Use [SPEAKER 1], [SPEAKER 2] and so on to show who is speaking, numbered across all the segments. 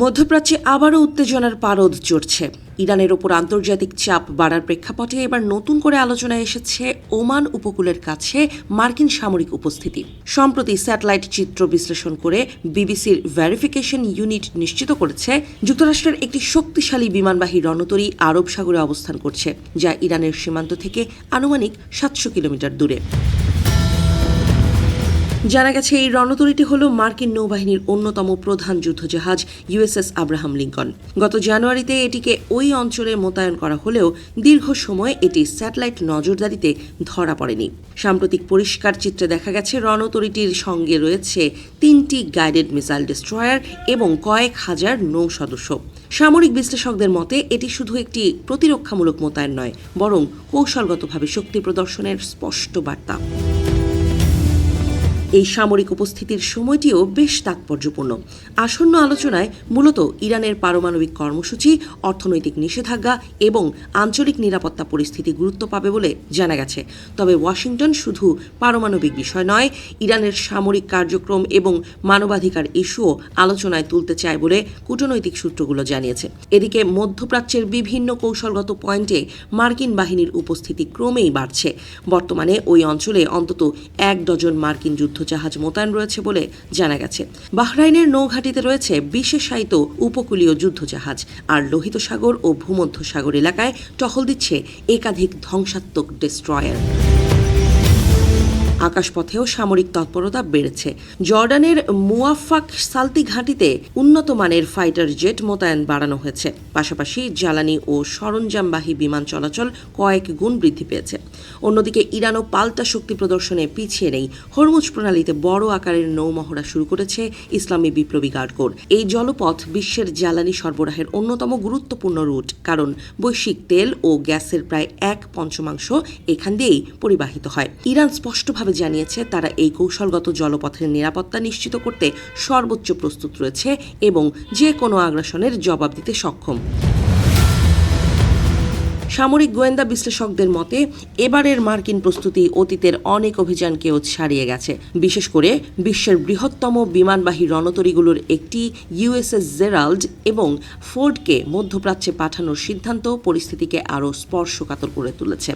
[SPEAKER 1] মধ্যপ্রাচ্যে আবারও উত্তেজনার পারদ চড়ছে। ইরানের ওপর আন্তর্জাতিক চাপ বাড়ার প্রেক্ষাপটে এবার নতুন করে আলোচনায় এসেছে ওমান উপকূলের কাছে মার্কিন সামরিক উপস্থিতি। সম্প্রতি স্যাটেলাইট চিত্র বিশ্লেষণ করে বিবিসির ভেরিফিকেশন ইউনিট নিশ্চিত করেছে যুক্তরাষ্ট্রের একটি শক্তিশালী বিমানবাহী রণতরী আরব সাগরে অবস্থান করছে, যা ইরানের সীমান্ত থেকে আনুমানিক 700 কিলোমিটার দূরে। জানা গেছে এই রণতরীটি হল মার্কিন নৌবাহিনীর অন্যতম প্রধান যুদ্ধজাহাজ ইউএসএস আব্রাহাম লিঙ্কন। গত জানুয়ারিতে এটিকে ওই অঞ্চলে মোতায়েন করা হলেও দীর্ঘ সময় এটি স্যাটেলাইট নজরদারিতে ধরা পড়েনি। সাম্প্রতিক পরিষ্কার চিত্রে দেখা গেছে রণতরীটির সঙ্গে রয়েছে 3টি গাইডেড মিসাইল ডেস্ট্রয়ার এবং কয়েক হাজার নৌ সদস্য। সামরিক বিশ্লেষকদের মতে এটি শুধু একটি প্রতিরক্ষামূলক মোতায়েন নয়, বরং কৌশলগতভাবে শক্তি প্রদর্শনের স্পষ্ট বার্তা। এই সামরিক উপস্থিতির সময়টিও বেশ তাৎপর্যপূর্ণ। আসন্ন আলোচনায় মূলত ইরানের পারমাণবিক কর্মসূচি, অর্থনৈতিক নিষেধাজ্ঞা এবং আঞ্চলিক নিরাপত্তা পরিস্থিতি গুরুত্ব পাবে বলে জানা গেছে। তবে ওয়াশিংটন শুধু পারমাণবিক বিষয় নয়, ইরানের সামরিক কার্যক্রম এবং মানবাধিকার ইস্যুও আলোচনায় তুলতে চায় বলে কূটনৈতিক সূত্রগুলো জানিয়েছে। এদিকে মধ্যপ্রাচ্যের বিভিন্ন কৌশলগত পয়েন্টে মার্কিন বাহিনীর উপস্থিতি ক্রমেই বাড়ছে। বর্তমানে ওই অঞ্চলে অন্তত 1 ডজন মার্কিন যুদ্ধজাহাজ মোতায়েন রয়েছে বলে জানা গেছে। বাহরাইনের নৌঘাটিতে রয়েছে বিশেষায়িত উপকূলীয় যুদ্ধজাহাজ, আর লোহিত সাগর ও ভূমধ্য সাগর এলাকায় টহল দিচ্ছে একাধিক ধ্বংসাত্মক ডেস্ট্রয়ার। আকাশপথেও সামরিক তৎপরতা বেড়েছে। জর্ডানের মুয়াফাক সালতি ঘাঁটিতে উন্নত মানের ফাইটার জেট মোতায়েন বাড়ানো হয়েছে। পাশাপাশি জ্বালানি ও সরঞ্জামবাহী বিমান চলাচল কয়েক গুণ বৃদ্ধি পেয়েছে। অন্যদিকে ইরানও পাল্টা শক্তি প্রদর্শনে পিছিয়ে নেই। হরমুজ প্রণালীতে বড় আকারের নৌমহড়া শুরু করেছে ইসলামী বিপ্লবী গার্ড কোর। এই জলপথ বিশ্বের জ্বালানি সরবরাহের অন্যতম গুরুত্বপূর্ণ রুট, কারণ বৈশ্বিক তেল ও গ্যাসের প্রায় 1/5 এখান দিয়েই পরিবাহিত হয়। ইরান স্পষ্টভাবে জানিয়েছে তারা এই কৌশলগত জলপথের নিরাপত্তা নিশ্চিত করতে সর্বোচ্চ প্রস্তুত রয়েছে এবং যে কোনো আগ্রাসনের জবাব দিতে সক্ষম। সামরিক গোয়েন্দা বিশ্লেষকদের মতে এবারের মার্কিন প্রস্তুতি অতীতের অনেক অভিযানকেও ছাড়িয়ে গেছে। বিশেষ করে বিশ্বের বৃহত্তম বিমানবাহী রণতরীগুলোর একটি ইউএসএস জেরাল্ড এবং ফোর্ডকে মধ্যপ্রাচ্যে পাঠানোর সিদ্ধান্ত পরিস্থিতিকে আরও স্পর্শকাতর করে তুলেছে।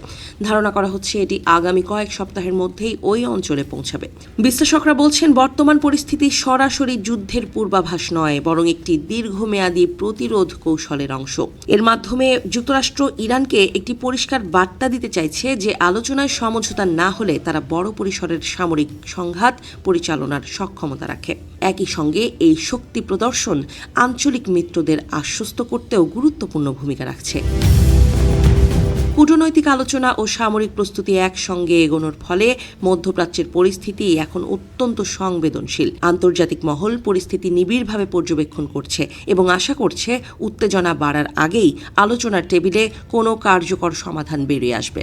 [SPEAKER 1] ধারণা করা হচ্ছে এটি আগামী কয়েক সপ্তাহের মধ্যেই ওই অঞ্চলে পৌঁছাবে। বিশ্লেষকরা বলছেন বর্তমান পরিস্থিতি সরাসরি যুদ্ধের পূর্বাভাস নয়, বরং একটি দীর্ঘমেয়াদী প্রতিরোধ কৌশলের অংশ। এর মাধ্যমে যুক্তরাষ্ট্র ইরান একটি পরিষ্কার বার্তা দিতে চাইছে যে আলোচনায় সমঝোতা না হলে তারা বড় পরিসরের সামরিক সংঘাত পরিচালনার সক্ষমতা রাখে। একই সঙ্গে এই শক্তি প্রদর্শন আঞ্চলিক মিত্রদের আশ্বস্ত করতেও গুরুত্বপূর্ণ ভূমিকা রাখছে। কূটনৈতিক আলোচনা ও সামরিক প্রস্তুতি একসঙ্গে এগোনোর ফলে মধ্যপ্রাচ্যের পরিস্থিতি এখন অত্যন্ত সংবেদনশীল। আন্তর্জাতিক মহল পরিস্থিতি নিবিড়ভাবে পর্যবেক্ষণ করছে এবং আশা করছে উত্তেজনা বাড়ার আগেই আলোচনার টেবিলে কোনো কার্যকর সমাধান বেরিয়ে আসবে।